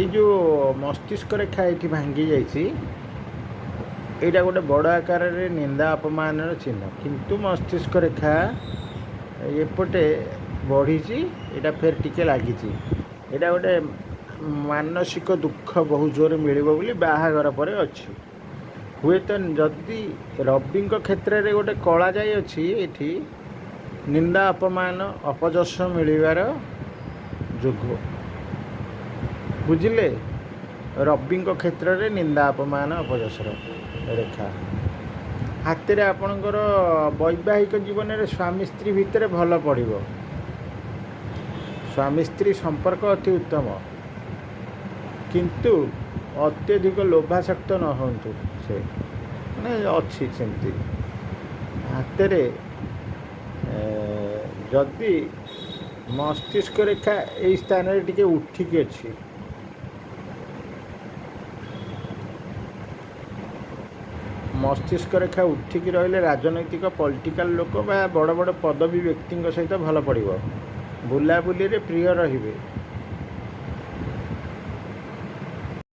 ଏଇ ଯେଉଁ ମସ୍ତିଷ୍କ ରେଖା ଏଇଠି ଭାଙ୍ଗି ଯାଇଛି, ଏଇଟା ଗୋଟେ ବଡ଼ ଆକାରରେ ନିନ୍ଦା ଅପମାନର ଚିହ୍ନ। କିନ୍ତୁ ମସ୍ତିଷ୍କ ରେଖା ଏପଟେ ବଢ଼ିଛି, ଏଇଟା ଫେର ଟିକେ ଲାଗିଛି। ଏଇଟା ଗୋଟେ ମାନସିକ ଦୁଃଖ ବହୁ ଜୋରରେ ମିଳିବ ବୋଲି ବାହାଘର ପରେ ଅଛି। ହୁଏତ ଯଦି ରବିଙ୍କ କ୍ଷେତ୍ରରେ ଗୋଟେ କଳା ଯାଇ ଅଛି, ଏଠି ନିନ୍ଦା ଅପମାନ ଅପଯଶ ମିଳିବାର ଯୋଗ, ବୁଝିଲେ? ରବିଙ୍କ କ୍ଷେତ୍ରରେ ନିନ୍ଦା ଅପମାନ ଅପଯଶର ରେଖା। ହାତରେ ଆପଣଙ୍କର ବୈବାହିକ ଜୀବନରେ ସ୍ୱାମୀ ସ୍ତ୍ରୀ ଭିତରେ ଭଲ ପଡ଼ିବ। ସ୍ୱାମୀ ସ୍ତ୍ରୀ ସମ୍ପର୍କ ଅତି ଉତ୍ତମ, କିନ୍ତୁ ଅତ୍ୟଧିକ ଲୋଭାସକ୍ତ ନ ହୁଅନ୍ତୁ। ସେ ମାନେ ଅଛି ସେମିତି। ହାତରେ ଯଦି ମସ୍ତିଷ୍କ ରେଖା ଏଇ ସ୍ଥାନରେ ଟିକେ ଉଠିକି ଅଛି, ମସ୍ତିଷ୍କ ରେଖା ଉଠିକି ରହିଲେ ରାଜନୈତିକ ପଲିଟିକାଲ ଲୋକ ବା ବଡ଼ ବଡ଼ ପଦବୀ ବ୍ୟକ୍ତିଙ୍କ ସହିତ ଭଲ ପଡ଼ିବ। ବୁଲାବୁଲିରେ ପ୍ରିୟ ରହିବେ।